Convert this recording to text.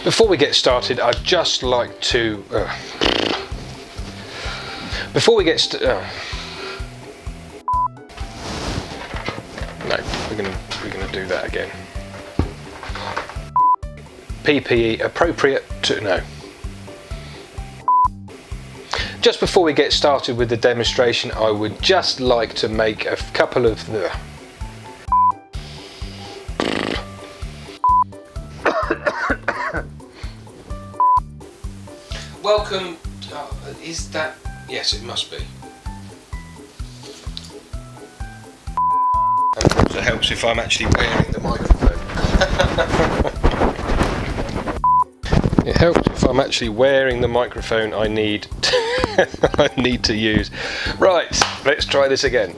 Before we get started, I'd just like to. Before we get no, we're gonna do that again. PPE appropriate to no. Just before we get started with the demonstration, I would just like to make a couple of Welcome. Is that? Yes, it must be. And of course, it helps if I'm actually wearing the microphone. It helps if I'm actually wearing the microphone I need. I need to use. Right, let's try this again.